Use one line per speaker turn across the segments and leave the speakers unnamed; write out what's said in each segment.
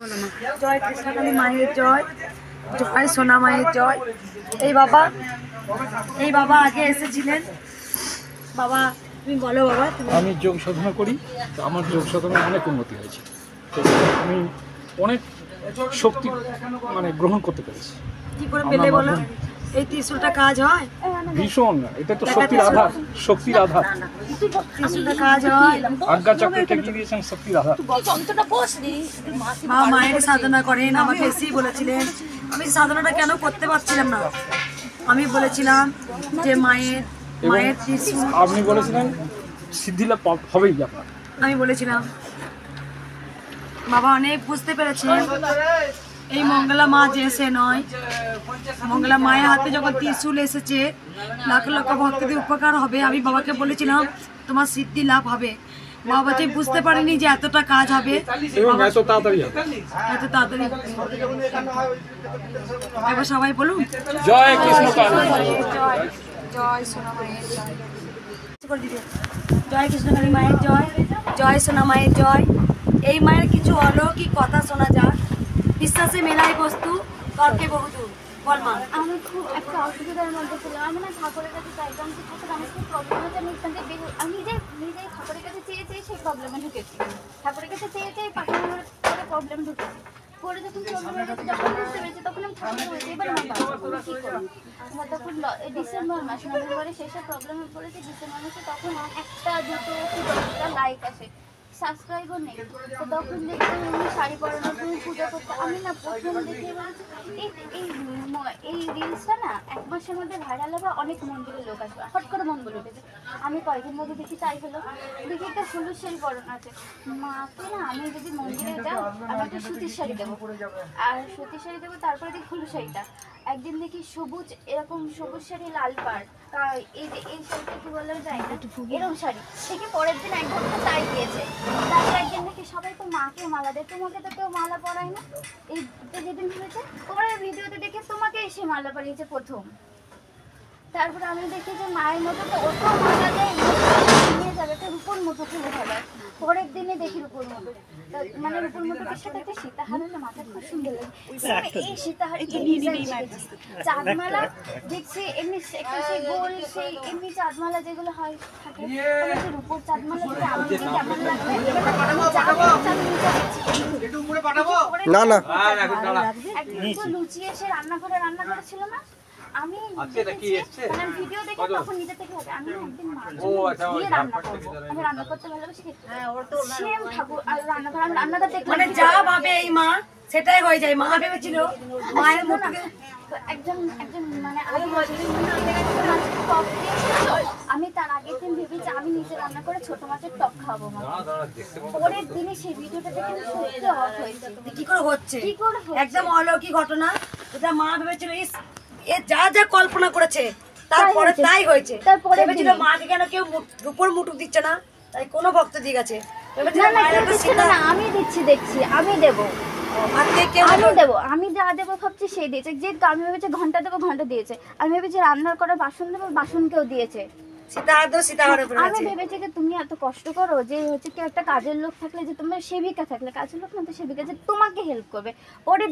জয় কৃষ্ণকালী মায়ের জয়, জয় সোনা মায়ের জয়। এই বাবা আগে এসেছিলেন। বাবা তুমি বলো বাবা।
আমি যোগ সাধনা করি, তো আমার যোগ সাধনায় অনেক উন্নতি হয়েছে। তো আমি অনেক শক্তি গ্রহণ করতে পেরেছি।
কি করে পেলে বলো? এই ত্রিশূলটা কাজ হয়
ভীষণ, এটা তো শক্তির আধার, শক্তির আধার।
ত্রিশূলটা কাজ হয়,
আজ্ঞা চক্র ঠেকিয়ে দিয়েছেন শক্তির আধার।
মা মায়ের সাধনা করেন, আমাকে এসেই বলেছিলেন। আমি সাধনাটা কেন করতে পারছিলাম না, আমি বলেছিলাম যে মায়ের ত্রিশূল।
আপনি বলেছিলেন সিদ্ধিলাভ হবেই আপনার।
আমি বলেছিলাম বাবা অনেক বুঝতে পেরেছেন। এই মঙ্গলা মা যে সে নয়, মঙ্গলা মায়ের হাতে যখন ত্রিশূল এসেছে লাখ লক্ষ ভক্তদের উপকার হবে। আমি বাবাকে বলেছিলাম তোমার সিদ্ধি লাভ হবে। বাবা যে বুঝতে পারিনি যে এতটা কাজ হবে,
এত তাড়াতাড়ি
এত তাড়াতাড়ি। এবার সবাই বলুন
জয় কৃষ্ণকালী,
জয় সোনা মায়ের জয়, জয় কৃষ্ণকালী মায়ের জয়, জয় সোনা মায়ের জয়। এই মায়ের কিছু অলৌকিক কথা শোনা যাক। বিশ্বাসে মেলাই বস্তু, তর্কে বহুদূর। বল মা।
আমি খুব একটা অসুবিধার মধ্যে ছিলাম। আমি না ঠাকুরের কাছে চাইতাম যে ঠাকুর আমার খুব প্রবলেম হচ্ছে, আমি এখান থেকে আমি নিজেই ঠাকুরের কাছে চেয়ে সেই প্রবলেমে ঢুকেছি। ঠাকুরের কাছে চেয়ে পাঠানোর করে প্রবলেম ঢুকেছি। পরে যখন প্রবলেম হয়ে গেছে, যখন বুঝতে পেরেছি, তখন আমি ঠাকুর বলছি এবার আমার বাবা কী করবো। আমার তখন ডিসেম্বর মাস, নভেম্বরের শেষে প্রবলেমে পড়েছি। ডিসেম্বর মাসে তখন একটা দুটো কি 10টা লাইক আসে, সাবস্ক্রাইবও নেই। তো তখন দেখতাম এমনি শাড়ি পরানো, তুমি পুজো করতে। আমি না প্রথম দেখে বলেছি এই রিলসটা না 1 মাসের মধ্যে ভাইরাল হবে, অনেক মন্দিরের লোক আসবে। হট করে মন বলে উঠেছে। আমি কয়েকদিন মধ্যে দেখি তাই হলো। দেখি একটা হলুদ শাড়ি পরানো আছে। মাকে না আমি যদি মন্দিরে যাও আমাকে সুতির শাড়ি দেবো, আর সুতির শাড়ি দেবো, তারপরে দেখি হলুদ শাড়িটা। একদিন দেখি সবুজ, এরকম সবুজ শাড়ি লাল পাড়, এই যে এই শাড়িটা কি বলা যায় না, এরকম শাড়ি থেকে পরের দিন এক ঘন্টা তাই দিয়েছে। তারপর একদিন দেখি সবাই তো মাকে মালা দেয়, তোমাকে তো কেউ মালা পরায় না। এই যেদিন হয়েছে পরের ভিডিওতে দেখে তোমাকে এসে মালা পরিয়েছে প্রথম। তারপরে আমি দেখি যে মায়ের মতো তো অত মালা দেয়, নিয়ে যাবে একটা রূপোর মুঠো খুলে ফেলার। পরের দিনে দেখি রূপোর মুঠো, মানে রূপোর মুঠোর সাথে একটা সীতাহার হলে মাথা খুব সুন্দর লাগে। এই সীতাহার চাঁদমালা দেখছি এমনি একটা সেই গোল, সেই এমনি চাঁদমালা যেগুলো হয় থাকে, সেই রূপোর চাঁদমালা যেটা আমি যে কেমন লাগবে না না লুচিয়ে সে রান্নাঘরে ছিল না। আমি ভিডিও দেখে তখন নিজে থেকে হবে আমি একদিন দিয়ে রান্না করবো, আমি রান্না করতে ভালোবাসি। সেম ঠাকুর আর রান্নাটা দেখলাম,
মানে যা ভাবে এই মা সেটাই হয়ে যায়। মা ভেবেছিল মায়ের মতো
একজন মানে আমি তার আগের দিন ভেবেছি আমি নিজে রান্না করে ছোট মাছের টক খাবো। পরের দিনে সেই ভিডিওটা দেখে সত্যি অবাক হয়েছে।
কি করে হচ্ছে একদম অলৌকিক ঘটনা। এটা মা ভেবেছিল এ যা যা কল্পনা করেছে তারপরে তাই হয়েছে। ভেবেছিল মাকে কেন কেউ রূপোর মুঠুক দিচ্ছে না, তাই কোনো ভক্ত দিয়ে গেছে।
আমি দেখছি আমি দেবো, আমি যা দেবো ভাবছি সেই দিয়েছে। যেহেতু আমি ভেবেছি ঘন্টা দেবো, ঘন্টা দিয়েছে। আমি ভেবেছি রান্নার করা বাসন দেবো, বাসনকেও দিয়েছে। আমি ভেবেছি যে তুমি এত কষ্ট করো, যে হচ্ছে কি একটা কাজের লোক থাকলে, যে তোমার সেবিকা থাকলে, কাজের লোক না তো সেবিকা, যে তোমাকে হেল্প করবে। পরের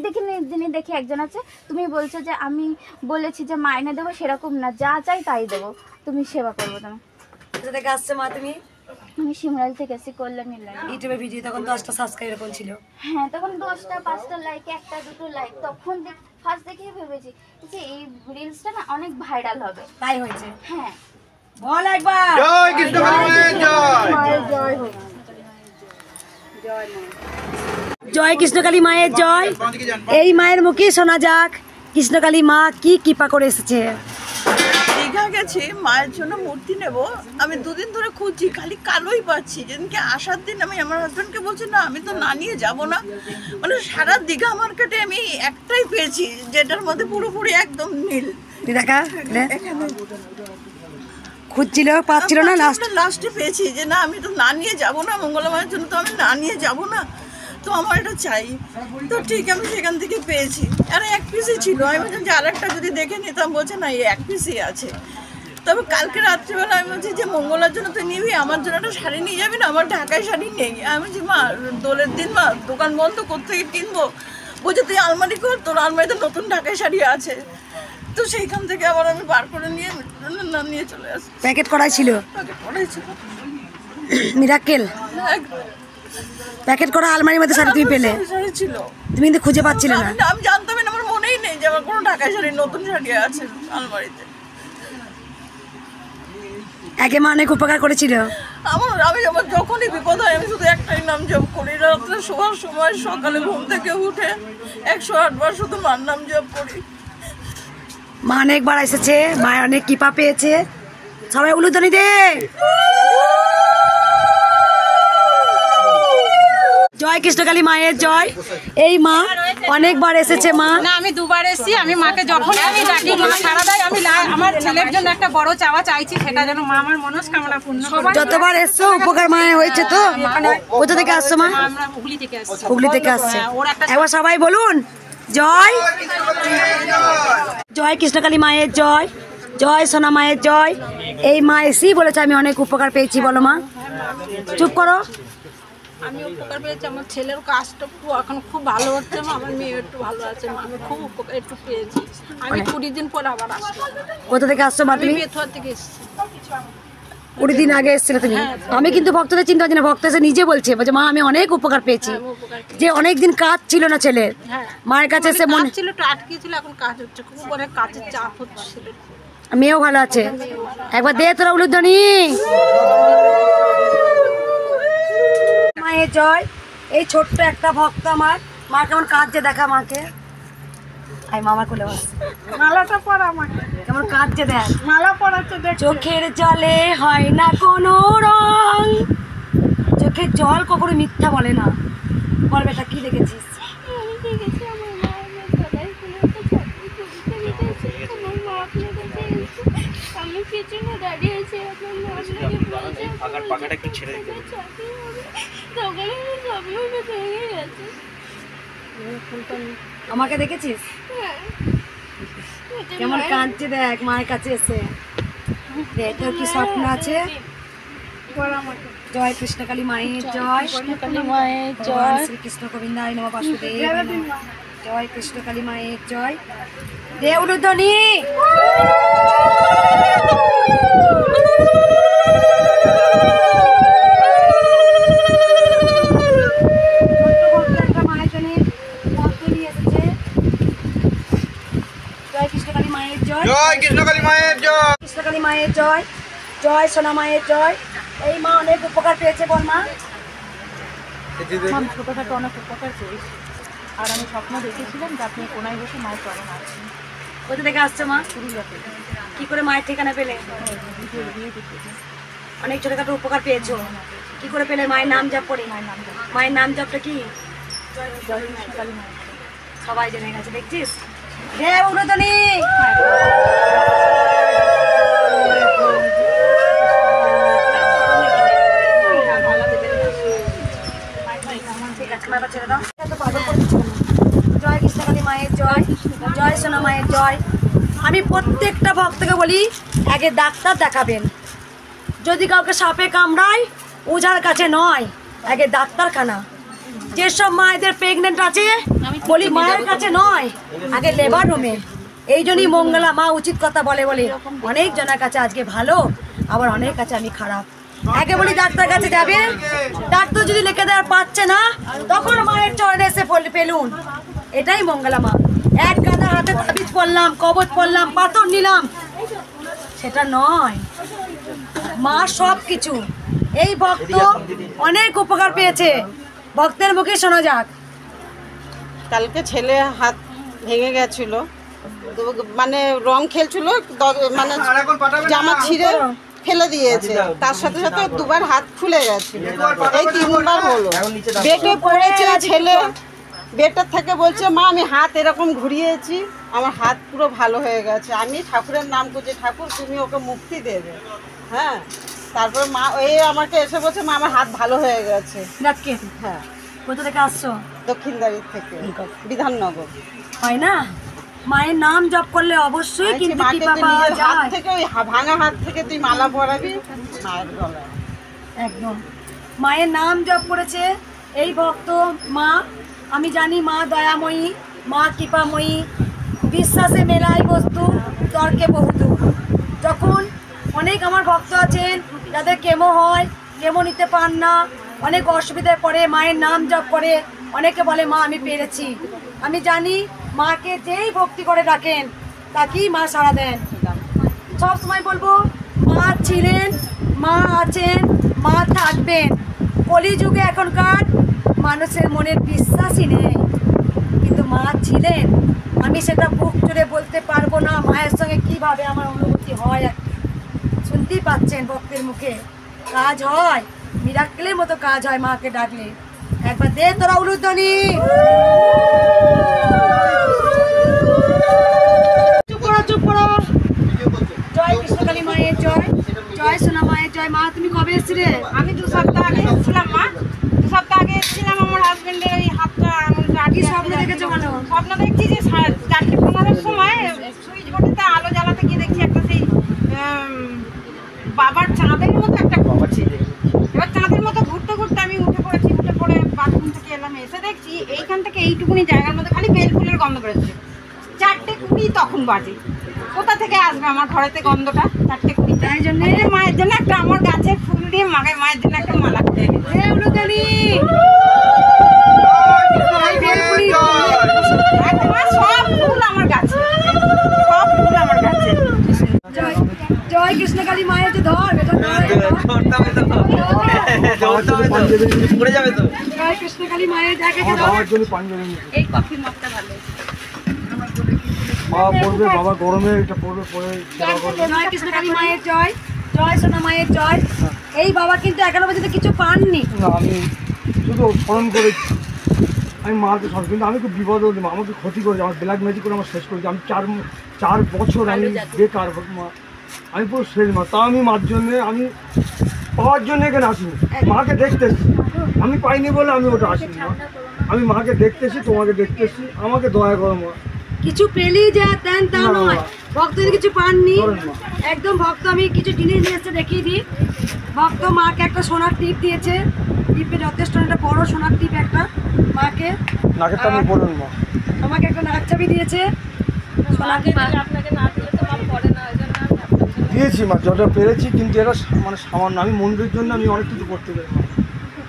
দিনে দেখি একজন আছে, তুমি বলছো যে আমি বলেছি যে মাইনে দেবো, সেরকম না, যা চাই তাই দেবো, তুমি সেবা করবো। তুমি
আসছে মা, তুমি
আমি শিমরাল থেকে এসে করলাম
ইউটিউবে ভিডিও, তখন 10টা সাবস্ক্রাইবার ছিল।
হ্যাঁ তখন 10টা 5টা লাইক, 1টা 2টো লাইক। তখন ফার্স্ট দেখে ভেবেছি যে এই রিলসটা না অনেক ভাইরাল হবে,
তাই হয়েছে।
হ্যাঁ
বল একবার
জয় কৃষ্ণকালী মায়ের জয়,
জয় হোক, জয় কৃষ্ণকালী মায়ের জয়। এই মায়ের মুখে শোনা যাক কৃষ্ণকালী মা কি কৃপা করে এসেছে।
দীঘা গেছি মায়ের জন্য মূর্তি নেব, আমি 2 দিন ধরে খুঁজছি, খালি কালোই পাচ্ছি। যেদিনকে আসার দিন আমি আমার হাজব্যান্ডকে বলছি না আমি তো না নিয়ে যাবো না, মানে সারা দীঘা মার্কেটে আমি একটাই পেয়েছি যেটার মধ্যে পুরোপুরি একদম নীল।
দেখা খুঁজছিল পাচ্ছিল না,
লাস্টে পেয়েছি যে না আমি তো না নিয়ে যাবো না, মঙ্গলা মায়ের জন্য তো আমি না নিয়ে যাবো না, তো আমার এটা চাই। তো ঠিক আমি সেখান থেকে পেয়েছি, আর 1 পিসই ছিল। আমি বলছিলাম যে আরেকটা যদি দেখে নিতাম, বলছে না এই 1 পিসই আছে। তবে কালকে রাত্রিবেলা আমি বলছি যে মঙ্গলার জন্য তুই নিবি, আমার জন্য একটা শাড়ি নিয়ে যাবি না, আমার ঢাকায় শাড়ি নেই। আমি বলছি মা দোলের দিন মা দোকান বন্ধ কোত্থেকে কিনবো, বলছে তুই আলমারি কর, তোর আলমারিতে নতুন ঢাকায় শাড়ি আছে। তো সেইখান থেকে আবার আমি বার করে নিয়ে নিয়ে চলে আসি।
প্যাকেট করাই ছিল,
প্যাকেট করাই ছিল,
মিরাকেল প্যাকেট করা আলমারির মধ্যে শাড়ি তুমি পেলে,
শাড়ি ছিল,
তুমি কিন্তু খুঁজে পাচ্ছিলে না।
আমি জানতামই না, আমার মনেই নেই যে আমার কোনো ঢাকায় শাড়ি নতুন শাড়ি আছে আলমারিতে।
আগে মা অনেক উপকার করেছিল।
আমি আমার যখনই বিপদ হয় আমি শুধু একটাই নাম জপ করি, রাত্রে শোয়ার সময় সকালে ঘুম থেকে উঠে 108 বার শুধু মার নাম জপ করি।
মা অনেকবার এসেছে, মা অনেক কৃপা পেয়েছে। সবাই উলুধ্বনি দে। জয় কৃষ্ণকালী মায়ের জয়। এই মা অনেকবার এসেছে মা।
না আমি দুবার এসেছি। আমি মাকে যখন আমি ডাকি মা সারা দেয়। আমি আমার ছেলের জন্য একটা বড় চাওয়া চাইছি, সেটা যেন মা আমার মনস্কামনা পূর্ণ করে।
যতবার এসছো উপকার মায়ের হয়েছে তো। কোথা থেকে আসছো মা?
আমরা হুগলি থেকে আসছি।
হুগলি থেকে আসছে।
ওর একটা
একবার সবাই বলুন জয় জয় কৃষ্ণকালী মায়ের জয়, জয় সোনা মায়ের জয়। এই মা এসেই বলেছে আমি অনেক উপকার পেয়েছি। বলো মা, চুপ করো।
আমি উপকার পেয়েছি, আমার ছেলের কাজটা এখন খুব ভালো হচ্ছে মা, আমার মেয়ে একটু ভালো আছে মা, আমি খুব উপকার একটু পেয়েছি। আমি 20 দিন পর আবার আসলাম।
কোথা থেকে আসছো মা তুমি?
বেথুয়া থেকে এসেছি।
20 দিন আগে এসেছিলে তুমি। আমি কিন্তু ভক্তদের চিন্তা করছি না, ভক্ত এসে নিজে বলছে মা আমি অনেক উপকার পেয়েছি। যে অনেকদিন কাজ ছিল না ছেলের, মায়ের কাছে এসে মনে
ছিল একটু আটকে ছিল, এখন কাজ হচ্ছে, খুব অনেক কাজের চাপ হচ্ছিল।
মেয়েও ভালো আছে। একবার দে তোরা উলুধ্বনি। মায়ের জয়। এই ছোট্ট একটা ভক্ত আমার, মা কেমন কাঁদছে দেখা মাকে। আই মামা কোলে বস,
মালাটা পরা আমাকে,
কেমন কাঁদছে দেখ।
মালা পরাতে দেখ।
চোখের জলে হয় না কোনো রং, চোখের জল কখনো মিথ্যা বলে না। বল বেটা কি দেখেছিস?
আমি দেখেছি আমার মা আমার গলায় ফুলে একটা ছাতি ঝুলতে দিতেছে, আমার মা আপনার কাছে এসেছে, আমি পিছনে দাঁড়িয়ে আছি, আপনার মা আপনাকে বলছে পাখাটা কি ছেড়ে দিতে ছাতি হবে, তখন আমি স্বপ্ন ভেঙে গেছে।
আমাকে দেখেছিস
হ্যাঁ,
কেমন কাঁদছে দেখ মায়ের কাছে এসে। দেখ তোর কি স্বপ্ন আছে। জয় কৃষ্ণকালী মায়ের জয়,
কৃষ্ণকালী মায়ের
জয় শ্রীকৃষ্ণ গোবিন্দায় নমঃ বাসুদেব নমঃ। জয় কৃষ্ণকালী মায়ের জয়। দে উলুধ্বনি। মায়ের জন্য ভক্ত নিয়ে এসেছে। জয় কৃষ্ণকালী মায়ের জয়,
জয় কৃষ্ণকালী মায়ের জয়।
কৃষ্ণকালী মায়ের জয়, জয় সোনা মায়ের জয়। এই মা অনেক উপকার পেয়েছে। বল মা।
আমি ছোটোখাটো অনেক উপকার পেয়েছি, আর আমি স্বপ্ন দেখেছিলাম যে আপনি কোনায় বসে মায়ের চরণ আছেন।
কোথা থেকে আসছো মা? কি করে মায়ের ঠিকানা পেলে? অনেক ছোটখাটো উপকার পেয়েছো, কি করে পেলে? মায়ের নাম জপ করে। মায়ের নাম জপটা কি?
জয় কৃষ্ণকালী মায়ের।
সবাই জেনে গেছে, দেখছিস? হ্যাঁ উলুধ্বনি। জয় কৃষ্ণকালী মায়ের জয়, জয় সোনা মায়ের জয়। আমি প্রত্যেকটা ভক্তকে বলি আগে ডাক্তার দেখাবেন। যদি কাউকে সাপে কামড়ায় ওঝার কাছে নয়, আগে ডাক্তারখানা। যেসব মায়েদের প্রেগনেন্ট আছে বলি মায়ের কাছে নয়, আগে লেবার রুমে। এই জন্যই মঙ্গলা মা উচিত কথা বলে বলে অনেক জনের কাছে আজকে ভালো, আবার অনেক কাছে আমি খারাপ। আগে বলি ডাক্তার কাছে যাবে, ডাক্তার যদি লিখে দেওয়ার পাচ্ছে না তখন মায়ের চরণে এসে পেলুন। এটাই মঙ্গলা মা। এক গাদা হাতে তাবিজ পড়লাম, কবচ পড়লাম, পাথর নিলাম, সেটা নয়। মা সব কিছু। এই ভক্ত অনেক উপকার পেয়েছে, ভক্তের মুখে শোনা যাক।
কালকে ছেলে হাত ভেঙে গেছিল, তো মানে রং খেলছিল, মানে জামা ছিঁড়ে ফেলে দিয়েছে, তার সাথে সাথে দুবার হাত ফুলে গেছিল, এই 3বার হলো। বেটে পড়েছে ছেলে, বেটার থেকে বলছে মা আমি হাত এরকম ঘুরিয়েছি, আমার হাত পুরো ভালো হয়ে গেছে। আমি ঠাকুরের নাম করছি, ঠাকুর তুমি ওকে মুক্তি দেবে। হ্যাঁ, তারপর মা এই আমাকে এসে বলছে মা আমার হাত ভালো হয়ে গেছে।
হ্যাঁ, কোথা থেকে আসছো?
দক্ষিণদারির থেকে, বিধাননগর।
হয় না মায়ের নাম জপ করলে অবশ্যই কিন্তু
মাকে
কৃপা
তো
পাওয়া
নিজের হাত
যায়।
থেকে ওই ভাঙা হাত থেকে তুই মালা পরাবি মায়ের গলায়।
একদম মায়ের নাম জপ করেছে এই ভক্ত মা। আমি জানি মা দয়াময়ী, মা কৃপাময়ী, বিশ্বাসে মেলাই বস্তু, তর্কে বহুদূর। যখন অনেক আমার ভক্ত আছেন যাদের কেমো হয়, কেমো নিতে পান না, অনেক অসুবিধায় পড়ে, মায়ের নাম জপ করে, অনেকে বলে মা আমি পেরেছি। আমি জানি মাকে যেই ভক্তি করে ডাকেন তাকেই মা সাড়া দেন। সব সময় বলবো মা ছিলেন, মা আছেন, মা থাকবেন। কলিযুগে এখনকার মানুষের মনের বিশ্বাসই নেই, কিন্তু মা ছিলেন। আমি সেটা বুক জুড়ে বলতে পারবো না মায়ের সঙ্গে কিভাবে আমার অনুভূতি হয়। শুনতেই পাচ্ছেন ভক্তের মুখে, কাজ হয়, মিরাক্কেলের মতো কাজ হয় মাকে ডাকলে। একবার দে তোরা উলুধ্বনি। চুপ করো, চুপ করো। জয় কৃষ্ণকালী মায়ের জয়, জয় সোনা মায়ের জয়। মা তুমি কবে এসেছিলে?
আমি 2 সপ্তাহ আগে এসেছিলাম মা, 2 সপ্তাহ আগে এসেছিলাম। আমার হাজবেন্ডের ওই হাতটা
কি স্বপ্ন দেখেছো বলো?
স্বপ্ন দেখছি যে 4:15-র সময় সুইচ বোর্ডেতে আলো জ্বালাতে গিয়ে দেখছি একটা সেই বাবার চাঁদের মতো একটা ঘুরছে। এবার চাঁদের মতো ঘুরতে ঘুরতে আমি উঠে পড়েছি, উঠে পড়ে বাথরুম থেকে এলাম, এসে দেখছি এইখান থেকে এইটুকুনি জায়গার মধ্যে খালি বেলফুলের গন্ধ বেরোচ্ছে। 4:20 তখন বাজে। কোথা থেকে আসবে আমার ঘরেতে গন্ধটা? 4:20।
তাই জন্য
মায়ের জন্য একটা আমার গাছের ফুল দিয়ে মায়ের জন্য একটা মালা করে এনেছি।
উলুধ্বনি।
সব ফুল আমার গাছে, সব ফুল আমার গাছে।
জয় জয় কৃষ্ণকালী মায়ের যে ধর এটা জয় কৃষ্ণকালী মায়ের জায়গাকে ধর।
এই কফি মগটা ভালো।
মা পড়বে, বাবা গরমে এটা পড়বে, পরে
জয় কৃষ্ণকালী মায়ের জয়, জয় সোনা মায়ের জয়। এই বাবা কিন্তু এখনো পর্যন্ত কিছু পাননি।
না, আমি শুধু স্মরণ করেছি। আমি মাকে সব, কিন্তু আমি খুব বিপদও দিই, আমাকে ক্ষতি করেছে, আমার ব্ল্যাক ম্যাজিক করে আমার শেষ করেছে। আমি 4 বছর আমি বেকার মা, আমি পুরো শেষ মা। তাও আমি মার জন্যে, আমি পাওয়ার জন্য এখানে আসিনি, মাকে দেখতে এসেছি। আমি পাইনি বলে আমি ওটা আসিনি মা, আমি মাকে দেখতে এসেছি, তোমাকে দেখতে এসেছি, আমাকে দয়া করো মা।
কিছু পেলেই যা দেন তা নয়, ভক্ত যদি কিছু পাননি একদম। ভক্ত আমি কিছু জিনিস নিয়ে এসে দেখিয়ে দিই। ভক্ত মাকে একটা সোনার টিপ দিয়েছে, টিপে যথেষ্ট একটা বড় সোনার টিপ একটা মাকে।
নাকেরটা আমি বলুন মা,
আমাকে একটা নাক চাবি দিয়েছে।
দিয়েছি মা যতটা পেরেছি, কিন্তু এটা মানে সামান্য। আমি মন্দিরের জন্য আমি অনেক কিছু করতে পারি মা।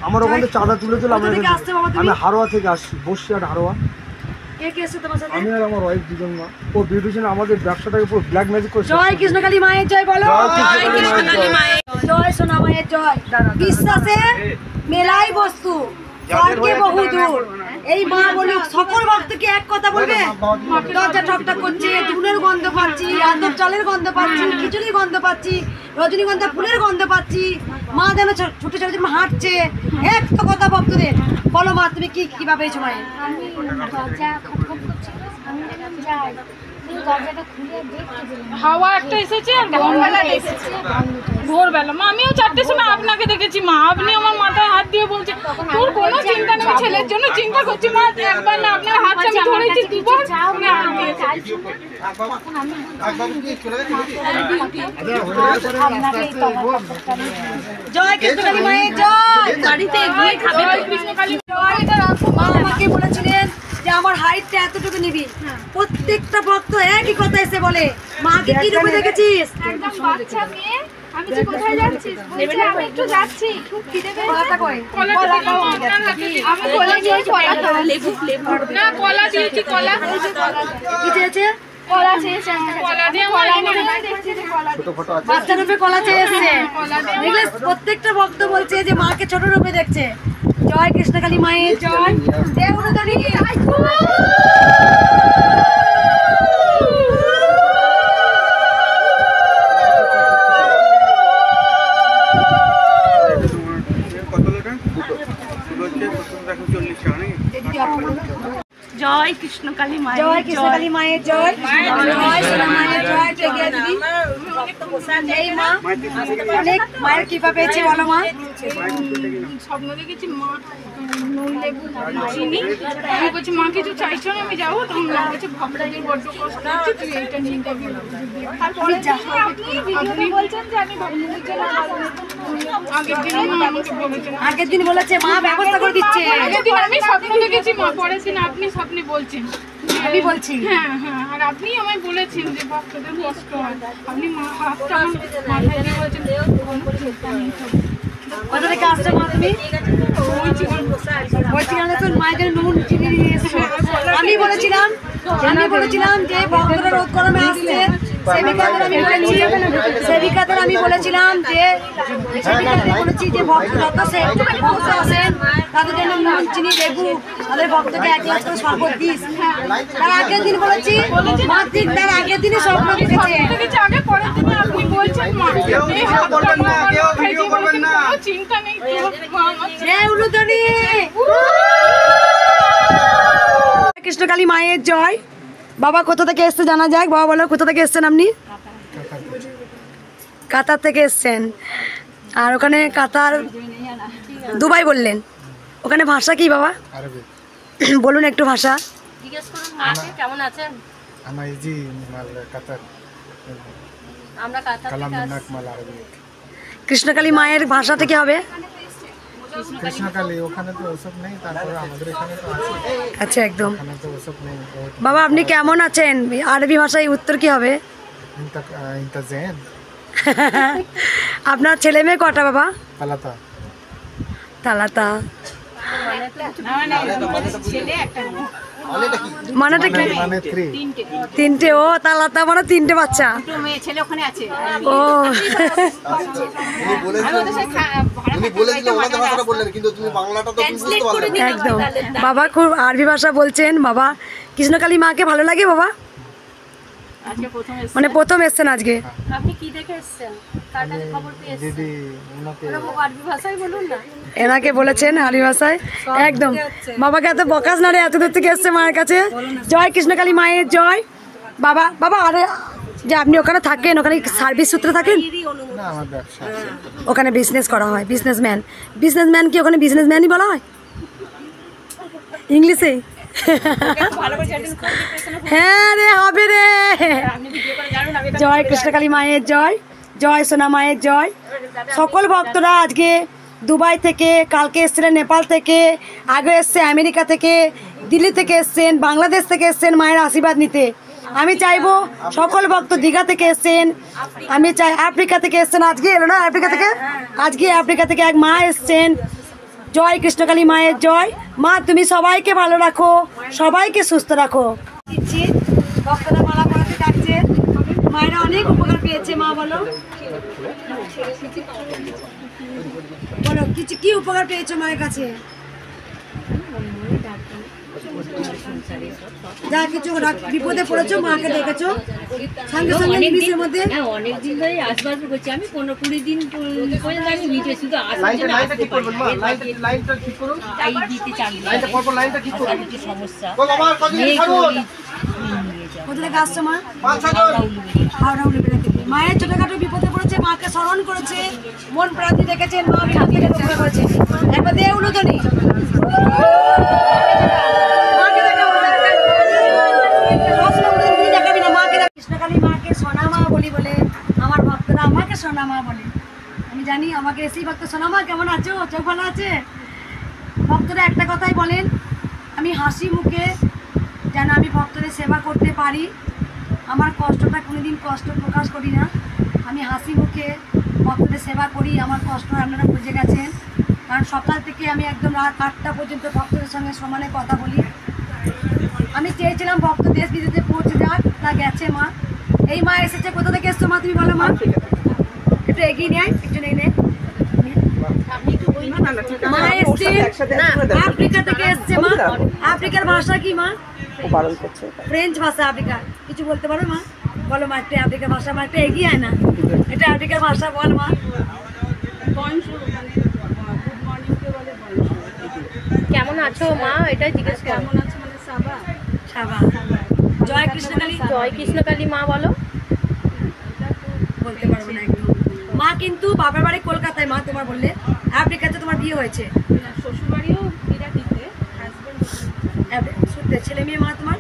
আমার ওখানে চাঁদা তুলে তুলে
কোথা থেকে আসছো বাবা তুমি?
আমি হারোয়া থেকে আসছি, বসিরহাট হারোয়া।
কে কে এসেছে তোমার সাথে?
আমি আর আমার ওয়াইফ দুজন মা। ও বিউটিশিয়ান, আমাদের ব্যবসাটাকে পুরো ব্ল্যাক ম্যাজিক করে।
জয় কৃষ্ণকালী মায়ের জয় বলো। জয় সোনা মায়ের জয়। বিশ্বাসে মেলাই বস্তু, তর্কে বহুদূর। এই মা বলুক সকল ভক্তকে এক কথা বলবে। দরজা ঠকঠক করছে, ধুনের গন্ধ পাচ্ছি, আতপ চালের গন্ধ পাচ্ছি, খিচুড়ির গন্ধ পাচ্ছি, রজনীগন্ধা ফুলের গন্ধ পাচ্ছি। মা যেন ছুটে চলে হাঁটছে। এক তো কথা ভক্তদের বলো মা, তুমি কিভাবে পেয়েছো মায়ের?
আমি দরজা খটখট করছিল, আমি বললাম যাই, দরজাটা খুলে দেখতে পেলাম
হাওয়া একটা এসেছে আর ভোরবেলা এসেছে। ভোরবেলা মা আমিও 4টের সময় আপনাকে দেখেছি মা, আপনি আমার মাথায় হাত দিয়ে বলছে তোর কোনো চিন্তা নেই, ছেলের জন্য চিন্তা করছি মা। একবার না আপনার হাত আমি ধরেছি, দুবার আপনি হাত দিয়েছেন।
জয় কৃষ্ণকালী মায়ের জয়।
বাড়িতে গিয়ে খাবে কৃষ্ণকালী জয়।
মা আমাকে বলেছিলেন যে আমার হাইটটা এতটুকু নিবি। প্রত্যেকটা ভক্ত একই কথা এসে বলে মাকে কি রূপে দেখেছিস?
একদম বাচ্চা মেয়ে, আমি যে কোথায় যাচ্ছিস বলছে আমি একটু যাচ্ছি, খুব খিদে
কলাটা কই?
আমি কোলে নিয়ে কলা লেবু
না কলা দিয়েছি, কলা
কি চেয়েছে?
কলা চেয়েছে,
কলা দিয়ে
কলা নিয়ে দেখছি যে কলা
বাচ্চা রূপে কলা চেয়েছে। দেখলে প্রত্যেকটা ভক্ত বলছে যে মাকে ছোট রূপে দেখছে। জয় কৃষ্ণকালী মায়ের জয়। দেবরুদানি
জয় কৃষ্ণকালী মায়ের
জয় কৃষ্ণকালী মায়ের জয়, জয় সোনা মায়ের জয়। টেকিয়া দিদি এই মা অনেক মায়ের কৃপা পেয়েছে বলো মা।
স্বপ্ন দেখেছি মা নুন লেবু চিনি। আমি বলছি মা কিছু চাইছো না, আমি যাবো, তখন মা বলছে ভাবলাদের বড্ড কষ্ট হচ্ছে, তুই এইটা নিয়ে যাবি। আপনি বলছেন যে আমি ভাবলাদের জন্য আগের দিন মা আমাকে বলেছেন,
আগের দিন বলেছে মা ব্যবস্থা করে দিচ্ছে।
আগের দিন আমি স্বপ্ন দেখেছি মা, পরের দিন আপনি স্বপ্নে বলছেন।
আমি বলছি
হ্যাঁ হ্যাঁ, আর আপনি আমায় বলেছেন যে ভক্তদের কষ্ট হয়, আপনি হাতটা আমার মাথায় দিয়ে বলছেন কোনো চিন্তা নেই।
কোথা থেকে আসছো মা তুমি? বলছিলাম তোর মায়ের জন্য নুন চিনি নিয়ে এসেছো। আমি বলেছিলাম যে ভক্তরা রোদ গরমে আসছে, সেবিকাদের আমি বলেছিলাম যে ভক্ত যত ভক্ত আসেন তাদের জন্য নুন চিনি লেবু তাদের ভক্তকে 1 গ্লাস করে শরবত দিস। তার আগের দিন বলেছি, তার আগের দিনে স্বপ্ন দেখেছে।
আগে পরের দিনে আপনি বলছেন মা এই হাতটা কোনো চিন্তা নেই,
কৃষ্ণকালী মায়ের জয়। বাবা কোথা থেকে এসছে জানা যাক। বাবা বলো কোথা থেকে এসছেন আপনি? কাতার থেকে এসছেন। আর ওখানে কাতার দুবাই বললেন, ওখানে ভাষা কি বাবা? বলুন একটু ভাষা।
জিজ্ঞেস করুন মাকে কেমন আছেন। আমরা কাতার থেকে আসছি।
কৃষ্ণকালী মায়ের ভাষা থেকে হবে।
কৃষ্ণকালী ওখানে তো ওসব নেই, তারপরে আমাদের এখানে তো আছে।
আচ্ছা একদম।
ওখানে তো ওসব নেই।
বাবা আপনি কেমন আছেন? আরবি ভাষায় উত্তর কি হবে?
ইন্তাজেন।
আপনার ছেলে মেয়ে কটা বাবা?
পালাতা।
তালাতা মানেটা কি?
মানে 3
তিনটে। ও তালাতা মানে 3টে বাচ্চা।
মেয়ে ছেলে ওখানে আছে।
ও একদম। বাবা খুব আরবি ভাষা বলছেন। বাবা কৃষ্ণকালী মাকে ভালো লাগে বাবা? মানে প্রথম এসছেন আজকে।
আপনি কি দেখে এসেছেন, কার কাছে খবর পেয়েছেন?
দিদি ওনাকে
আরবি ভাষায় বলুন না।
এনাকে বলেছেন আরবি ভাষায়। একদম। বাবাকে এত বকাস না রে, এত দূর থেকে এসছে মায়ের কাছে। জয় কৃষ্ণকালী মায়ের জয়। বাবা বাবা আরে যে আপনি ওখানে থাকেন, ওখানে সার্ভিস সূত্রে থাকেন?
না, আমার ব্যবসা আছে।
ওখানে বিজনেস করা হয়, বিজনেসম্যান। বিজনেসম্যান কি ওখানে বিজনেসম্যানই বলা হয় ইংলিশে? হ্যাঁ রে, হবে রে। জয় কৃষ্ণকালী মায়ের জয়। জয় সোনা মায়ের জয়। সকল ভক্তরা আজকে দুবাই থেকে, কালকে এসছিলেন নেপাল থেকে, আগে এসছে আমেরিকা থেকে, দিল্লি থেকে এসছেন, বাংলাদেশ থেকে এসছেন মায়ের আশীর্বাদ নিতে। আমি চাইবো সকল ভক্ত দীঘা থেকে এসছেন, আমি চাই আফ্রিকা থেকে এসছেন। আজকে এলো না আফ্রিকা থেকে? আজকে আফ্রিকা থেকে এক মা এসছেন। জয় কৃষ্ণকালী মায়ের জয়। মা তুমি সবাইকে ভালো রাখো, সবাইকে সুস্থ রাখো। ভক্তরা মালা পড়াতে যাচ্ছে, মায়েরা অনেক উপকার পেয়েছে। মা বলো বলো কিছু কি উপকার পেয়েছো মায়ের কাছে? যা কিছু বিপদে পড়েছো মাকে ডেকেছো সঙ্গে সঙ্গে নিমিষের মধ্যে?
হ্যাঁ, অনেকদিন ধরে আসবার করছি আমি, 15-20 দিন পর্যন্ত আমি ভিডিও শুধু
লাইনটা ঠিক করুন মা, লাইনটা ঠিক করুন।
দিতে চান
লাইনটা পরপর লাইনটা ঠিক করুন।
সমস্যা
ও বাবা কত দিন ছাড়ুন?
কোথা থেকে আসছো মা?
5-6 জন।
হাওড়া উলিবেড়া থেকে। মায়ের ছোটখাটো বিপদে পড়েছে, মাকে স্মরণ করেছে, মন প্রাণ দিয়ে দেখেছেন, মা আমি হাত থেকে রক্ষা করেছে। একবার দিয়ে উলুধ্বনি। কৃষ্ণকালী মাকে সোনা মা বলি বলে আমার ভক্তরা আমাকে সোনা মা বলে। আমি জানি আমাকে এসেই ভক্ত সোনা মা কেমন আছো, চোখ ভালো আছে? ভক্তরা একটা কথাই বলেন, আমি হাসি মুখে যেন আমি ভক্তদের সেবা করতে পারি। আমার কষ্টটা কোনোদিন কষ্ট প্রকাশ করি না, আমি হাসি মুখে ভক্তদের সেবা করি। আমার কষ্ট আপনারা বুঝে গেছেন, কারণ সকাল থেকে আমি একদম রাত 8টা পর্যন্ত ভক্তদের সঙ্গে সমানে কথা বলি। আমি চেয়েছিলাম ভক্ত দেশ বিদেশে পৌঁছে যাক, তা গেছে মা। এই মা এসেছে। কোথা থেকে এসছো মা তুমি বলো মা? একটু এগিয়ে নিয়ে একটু নেই মা এসছে আফ্রিকা থেকে এসছে মা। আফ্রিকার ভাষা কি মা? ফ্রেঞ্চ ভাষা আফ্রিকা। কিছু বলতে পারো মা? বলো মা একটা আফ্রিকার ভাষা। মা একটা এগিয়ে আয় না, এটা আফ্রিকার ভাষা বল মা।
কেমন আছো মা, এটা জিজ্ঞেস কেমন আছো মানে সাবা
সাবা। জয় কৃষ্ণকালী।
জয় কৃষ্ণকালী মা বলো।
বলতে পারবো না একদম মা, কিন্তু বাবার বাড়ি কলকাতায় মা। তোমার বললে আফ্রিকাতে তোমার বিয়ে হয়েছে?
শ্বশুর বাড়িও
সত্যি ছেলে মেয়ে মা তোমার?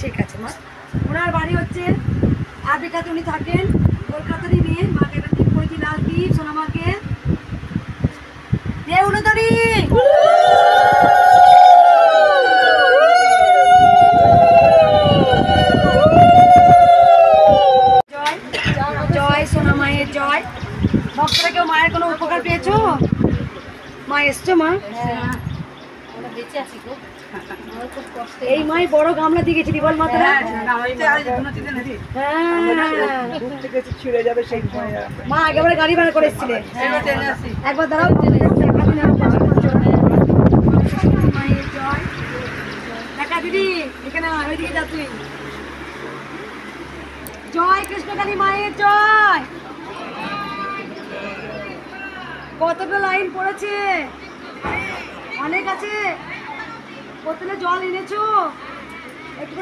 ঠিক আছে মা। ওনার বাড়ি হচ্ছে আফ্রিকাতে, উনি থাকেন কলকাতারই মেয়ে। মাকে একটা টিপ করে দিই, লাল টিপ সোনামাকে দে উলুদারি। জয় জয় সোনা মায়ের জয়। ভক্তরা কেউ মায়ের কোনো উপকার পেয়েছো? মা এসছো মা? এই মাই বড় গামলা দিয়ে গেছি বল মাথা। মা একেবারে গাড়ি ভাড়া করে এসেছিলে। একবার দাঁড়াও, দেখা দিদি এখানে ওইদিকে যা তুই। জয় কৃষ্ণকালী মায়ের জয়। কতটা লাইন পড়েছে, অনেক আছে। বোতলে জল এনেছো, একটু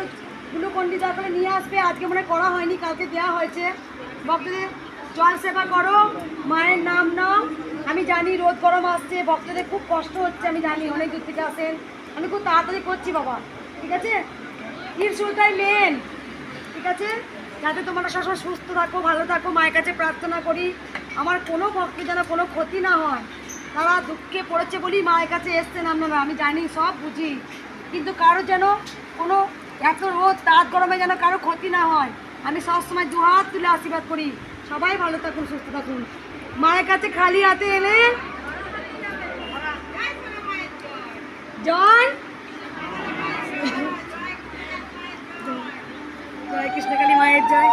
গ্লুকন্ডি দরকার করে নিয়ে আসবে। আজকে মনে করা হয়নি, কালকে দেওয়া হয়েছে। ভক্তদের জল সেবা করো, মায়ের নাম নাও। আমি জানি রোদ গরম আসছে, ভক্তদের খুব কষ্ট হচ্ছে, আমি জানি অনেক দূর থেকে আসেন। আমি খুব তাড়াতাড়ি করছি বাবা, ঠিক আছে? ত্রিশূলটাই মেন, ঠিক আছে? যাতে তোমরা সবসময় সুস্থ থাকো, ভালো থাকো, মায়ের কাছে প্রার্থনা করি আমার কোনো ভক্তি যেন কোনো ক্ষতি না হয়। তারা দুঃখে পড়েছে বলি মায়ের কাছে এসছেন আপনারা, আমি জানি, সব বুঝি, কিন্তু কারো যেন কোনো এত রোদ তাঁত গরমে যেন কারো ক্ষতি না হয়। আমি সবসময় দু হাত তুলে আশীর্বাদ করি, সবাই ভালো থাকুন, সুস্থ থাকুন। মায়ের কাছে খালি হাতে এলে জয় জয় কৃষ্ণকালী মায়ের জয়।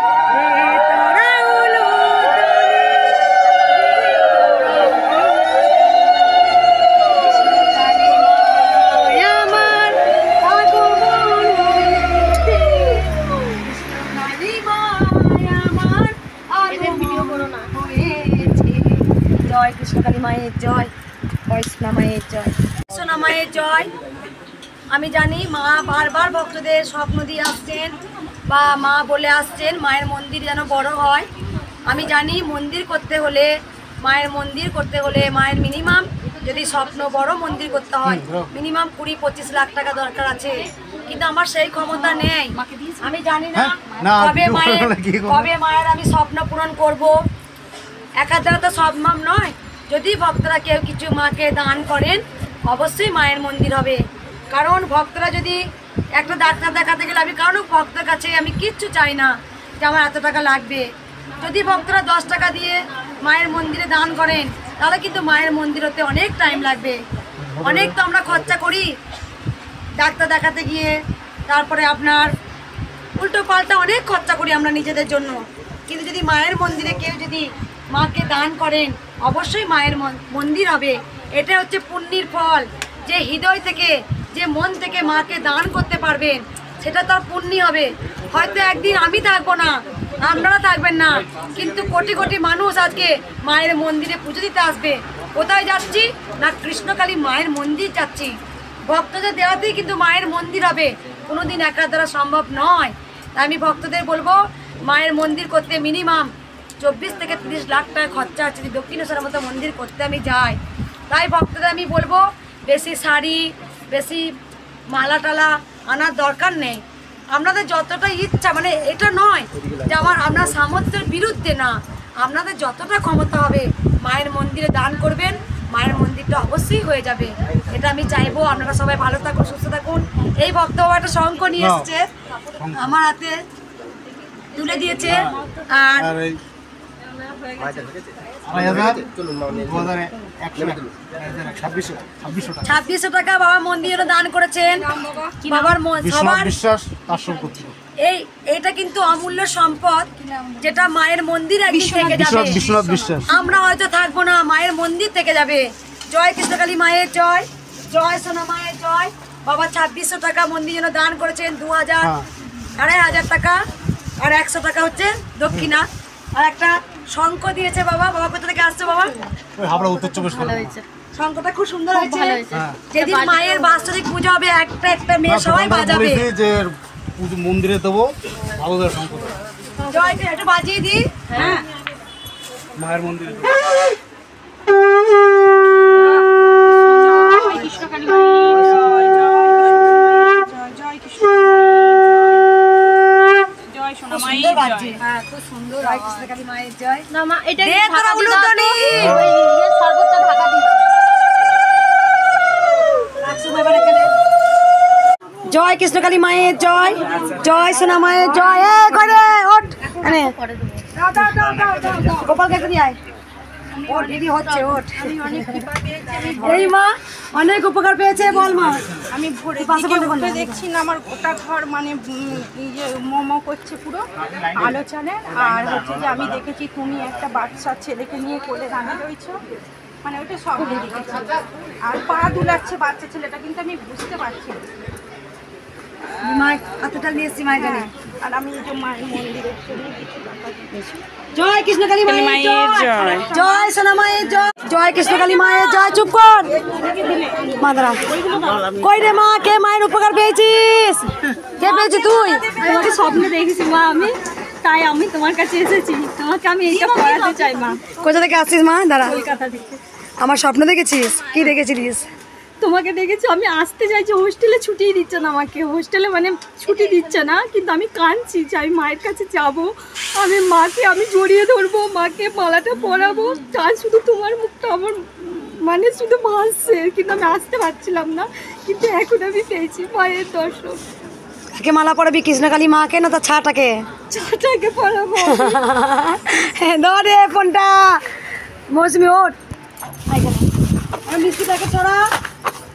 জয় কৃষ্ণকালী মায়ের জয়, বৈষ্ণব মায়ের জয়, সোনা মায়ের জয়। আমি জানি মা বারবার ভক্তদের স্বপ্ন দিয়ে আসছেন বা মা বলে আসছেন মায়ের মন্দির যেন বড় হয়। আমি জানি মন্দির করতে হলে, মায়ের মন্দির করতে হলে মায়ের মিনিমাম যদি স্বপ্ন বড় মন্দির করতে হয় মিনিমাম 20-25 লাখ টাকা দরকার আছে, কিন্তু আমার সেই ক্ষমতা নেই। আমি জানি না কবে মায়ের আমি স্বপ্ন পূরণ করব। একা দ্বারা তো সম্ভব নয়। যদি ভক্তরা কেউ কিছু মাকে দান করেন অবশ্যই মায়ের মন্দির হবে। কারণ ভক্তরা যদি একটা ডাক্তার দেখাতে গেলে আমি কারণ ভক্তের কাছে আমি কিচ্ছু চাই না যে আমার এত টাকা লাগবে। যদি ভক্তরা 10 টাকা দিয়ে মায়ের মন্দিরে দান করেন তাহলে কিন্তু মায়ের মন্দির হতে অনেক টাইম লাগবে। অনেক তো আমরা খরচা করি ডাক্তার দেখাতে গিয়ে, তারপরে আপনার উল্টো পাল্টা অনেক খরচা করি আমরা নিজেদের জন্য। কিন্তু যদি মায়ের মন্দিরে কেউ যদি মাকে দান করেন অবশ্যই মায়ের মন্দির হবে। এটা হচ্ছে পুণ্যের ফল। যে হৃদয় থেকে, যে মন থেকে মাকে দান করতে পারবেন সেটা তার পুণ্য হবে। হয়তো একদিন আমি থাকবো না, আপনারা থাকবেন না, কিন্তু কোটি কোটি মানুষ আজকে মায়ের মন্দিরে পুজো দিতে আসবে। কোথায় যাচ্ছি না, কৃষ্ণকালী মায়ের মন্দির যাচ্ছি। ভক্তদের দেওয়াতেই কিন্তু মায়ের মন্দির হবে, কোনোদিন একার দ্বারা সম্ভব নয়। তাই আমি ভক্তদের বলবো মায়ের মন্দির করতে মিনিমাম 24 থেকে 30 লাখ টাকা খরচা আছে যদি দক্ষিণেশ্বরের মতো মন্দির করতে আমি যাই। তাই ভক্তদের আমি বলবো বেশি শাড়ি, বেশি মালা টালা আনার দরকার নেই। আপনাদের যতটা ইচ্ছা, মানে এটা নয় যে আপনার সামর্থ্যের বিরুদ্ধে না, আপনাদের যতটা ক্ষমতা হবে মায়ের মন্দিরে দান করবেন, মায়ের মন্দিরটা অবশ্যই হয়ে যাবে। এটা আমি চাইবো। আপনারা সবাই ভালো থাকুন, সুস্থ থাকুন। এই ভক্ত বাবা একটা শঙ্খ নিয়ে এসছে, আমার হাতে তুলে দিয়েছে। আর 2600 টাকা বাবা মন্দিরে দান করেছেন। বাবার সবার এইটা কিন্তু অমূল্য সম্পদ, যেটা মায়ের মন্দির একদিন থেকে যাবে। আমরা হয়তো থাকবো না, মায়ের মন্দির থেকে যাবে। জয় কৃষ্ণকালী মায়ের জয়, জয় সোনা মায়ের জয়। বাবা 2600 টাকা মন্দির জন্য দান করেছেন, 2000, 2500 টাকা আর 100 টাকা হচ্ছে দক্ষিণা। আর একটা শঙ্খ দিয়েছে বাবা। বাবা কোথা থেকে আসছে বাবা? শঙ্খটা খুব সুন্দর হয়েছে। যেদিন মায়ের বাৎসরিক পুজো হবে একটা একটা মেয়ে সবাই বাজাবে।
মন্দিরে দেবো ভালো শঙ্খ।
জয়, একটু বাজিয়ে দিই। হ্যাঁ,
মায়ের মন্দিরে
কৃষ্ণকালী
খুব সুন্দর
জয় কৃষ্ণকালী মায়ের জয়।
না মা এটা
দে তোরা উলুধ্বনি।
সর্বোচ্চ ঢাকা দিল।
জয় কৃষ্ণকালী মায়ের জয়, জয় সোনা মায়ের জয়। এ করে ওঠ এনে গোপালকে একটু নিয়ে আয়। ওঠ দিদি হচ্ছে ওঠ। এই মা অনেক উপকার পেয়েছে বল মা।
আমি ভোরে
পাশে বলতে বল।
দেখছি না আমার গোটা ঘর মানে ইয়ে মোমো করছে পুরো আলোচনায়। আর হচ্ছে যে আমি দেখেছি তুমি একটা বাচ্চা ছেলেকে নিয়ে কোলে দাঁড়িয়ে রয়েছো, মানে ওটা সব দেখেছি। আর পা দুলাচ্ছে বাচ্চা ছেলেটা, কিন্তু আমি বুঝতে পারছি না।
মা হাতটা নিয়ে এসছি মায়ের জন্য।
আর আমি এই যে মায়ের মন্দিরের জন্য কিছু টাকা দিয়েছি।
জয় কৃষ্ণকালী মায়ের জয়, জয় সোনা মায়ের জয়, জয় কৃষ্ণকালী মায়ের জয়। চুপ কর মাদারা। কই রে মা, কে মায়ের উপকার পেয়েছিস? কে পেয়েছিস তুই?
তোমাকে স্বপ্নে দেখেছি মা আমি, তাই আমি তোমার কাছে এসেছি। তোমাকে আমি এইটা পড়াতে চাই মা।
কোথা থেকে আসছিস মা? দাঁড়া।
কলকাতা থেকে।
আমার স্বপ্ন দেখেছিস? কি দেখেছিলিস?
তোমাকে দেখেছি আমি আসতে চাইছি, হোস্টেলে ছুটি দিচ্ছে না আমাকে, হোস্টেলে মানে ছুটি দিচ্ছে না, কিন্তু আমি কাঁদছি যে আমি মায়ের কাছে যাব, আমি মাকে আমি জড়িয়ে ধরবো, মাকে মালাটা পরাবো, তাই শুধু তোমার মুখটা আমার মানে শুধু ভাসছে, কিন্তু আমি আসতে পারছিলাম না, কিন্তু এখন আমি পেয়েছি মায়ের দর্শন।
কাকে মালা পরাবি? কৃষ্ণকালী মাকে না তার ছাটাকে?
ছাটাকে পরাবো।
ধরে ফোনটা। মৌসুমি ওঠ। আমি মিষ্টি প্যাকেট ছড়া।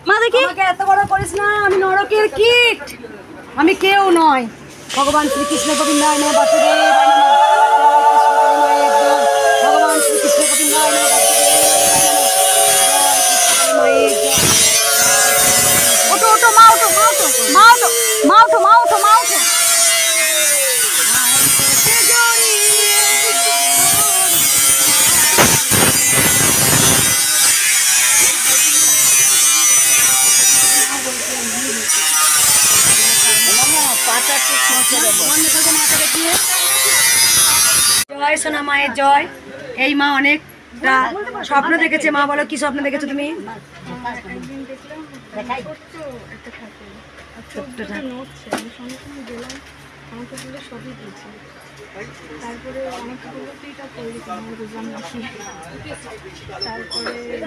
মা দেখি আমাকে এত বড় করিস না, আমি নরকের কীট, আমি কেউ নয়। ভগবান শ্রীকৃষ্ণ গোবিন্দায় নমঃ, বাসুদেবায় নমঃ। ভগবান শ্রীকৃষ্ণ গোবিন্দায় নমঃ,
ওঠো ওঠো মা, ওঠো মা, ওঠো মা, ওঠো মা, ওঠো মা, ওঠো মা, ওঠো।
জয় সোনা মায়ের জয়। এই মা অনেক স্বপ্ন দেখেছে। মা বলো কি স্বপ্ন দেখেছো তুমি?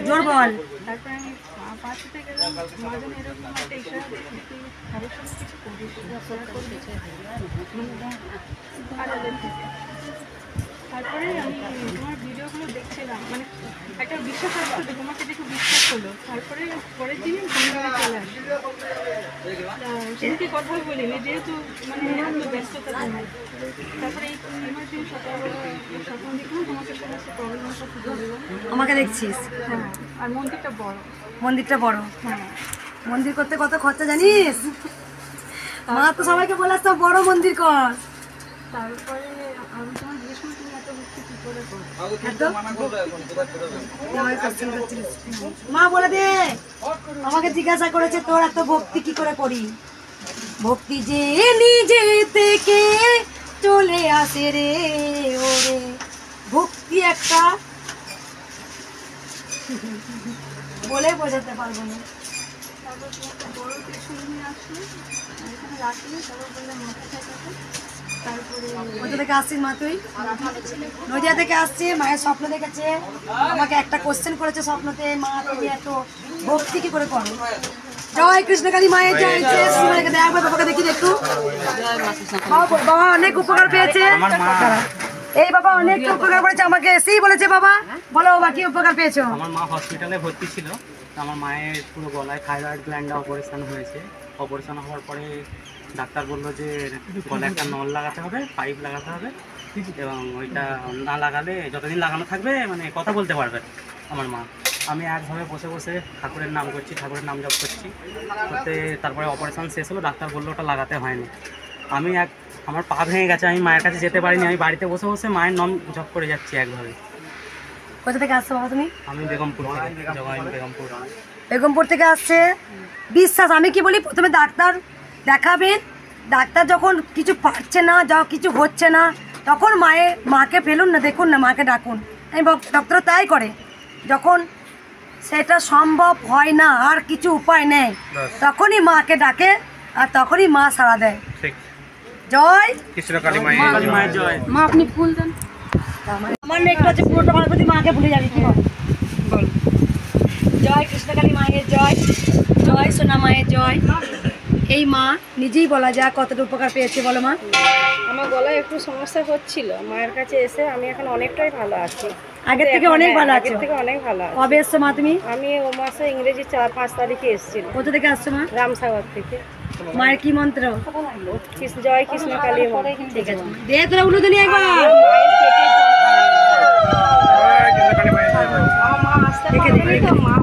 জোর বল।
তারপরে আমি বাঁচাতে গেলাম, মাঝে এরকম একটা ইশারা দেখি তুই কারোর সঙ্গে কিছু করিস তারপরে আমি তোমার ভিডিওগুলো দেখছিলাম, মানে একটা বিশ্বাস আসতো, তোমাকে দেখে বিশ্বাস হলো। তারপরে পরের দিনই ঘুমিয়ে চলে আসি, সেদিকে কথা বলিনি যেহেতু মানে এত ব্যস্ততা তোমার। তারপরে এই ইমার্জেন্সি সকালবেলা স্বপ্ন দেখলাম, তোমাকে সমস্ত প্রবলেমের কথা বললাম।
আমাকে দেখছিস?
হ্যাঁ, আর মন্দিরটা বড়।
মন্দিরটা বড়?
হ্যাঁ।
মন্দির করতে কত খরচা জানিস? মা তো সবাইকে বলে আসতো বড় মন্দির কর।
তারপরে আমি তোমার জিজ্ঞেস করি তুমি এত ভক্তি কি করে করো?
মা বলে দে, আমাকে জিজ্ঞাসা করেছে তোর এত ভক্তি কি করে করি। ভক্তি যে নিজে থেকে চলে আসে রে ওরে, ভক্তি একটা বলে বোঝাতে পারবো না।
তারপর তোমাকে বড় পেছন নিয়ে আসলে এখানে রাখলে, তারপর বললে মাথা থাকাতে। তারপরে
কোথা থেকে আসছিস মা তুই? নদিয়া থেকে আসছি। মায়ের স্বপ্ন দেখেছে, আমাকে একটা কোশ্চেন করেছে স্বপ্নতে, মা তুমি এত ভক্তি কি করে করো। জয় কৃষ্ণকালী মায়ের জয়। একবার বাবাকে দেখি একটু। বাবা অনেক উপকার পেয়েছে। এই বাবা অনেক উপকার করেছে আমাকে, এসেই বলেছে বাবা বলো বাবা কি উপকার পেয়েছো।
আমার মা হসপিটালে ভর্তি ছিল, আমার মায়ের পুরো গলায় থাইরয়েড গ্ল্যান্ডে অপারেশন হয়েছে। অপারেশন হওয়ার পরে ডাক্তার বললো যে গলায় একটা নল লাগাতে হবে, পাইপ লাগাতে হবে, এবং ওইটা না লাগালে যতদিন লাগানো থাকবে মানে কথা বলতে পারবে আমার মা। আমি একভাবে বসে বসে ঠাকুরের নাম করছি, ঠাকুরের নাম জপ করছি করতে, তারপরে অপারেশন শেষ হলো, ডাক্তার বললো ওটা লাগাতে হয়নি। আমি আমার পা ভেঙে গেছে, আমি মায়ের কাছে যেতে পারিনি, আমি বাড়িতে বসে বসে মায়ের নাম জপ করে যাচ্ছি একভাবে।
কোথা থেকে আসছো বাবা তুমি?
আমি বেগমপুর থেকে, জগাইন বেগমপুর।
বেগমপুর থেকে আসছে। বিশ্বাস আমি কি বলি, প্রথমে ডাক্তার দেখাবেন, ডাক্তার যখন কিছু পারছে না, যা কিছু হচ্ছে না, তখন মাকে ফেলুন না, দেখুন না, মাকে ডাকুন। আমি ডক্টর তাই করে, যখন সেটা সম্ভব হয় না আর কিছু উপায় নেই, তখনই মাকে ডাকে আর তখনই মা সাড়া দেয়। জয়
কৃষ্ণকালী
মায়ের জয়।
মা আপনি ফুল দেন।
আমার মেয়ে একটু আছে পুরোটা ভালো প্রতি মাকে ভুলে যাবি কি বল জয় কৃষ্ণকালী মায়ের জয়, জয় সোনা মায়ের জয়। এই মা নিজেই বলা যায় কতটা উপকার পেয়েছে বলো মা।
আমার গলায় একটু সমস্যা হচ্ছিল, মায়ের কাছে এসে আমি এখন অনেকটাই ভালো আছি,
আগের থেকে অনেক ভালো আছো?
আগের থেকে অনেক ভালো আছি।
কবে এসছো মা তুমি?
আমি ও মাসে ইংরেজি 4-5 তারিখে এসেছিল।
কোথা থেকে আসছো মা?
রামসাগর থেকে।
মায়ের কি মন্ত্র?
জয় কৃষ্ণকালী মা।
ঠিক আছে দে তোরা উলুদনি একবার।
মা আসতে পারবে না তো, মা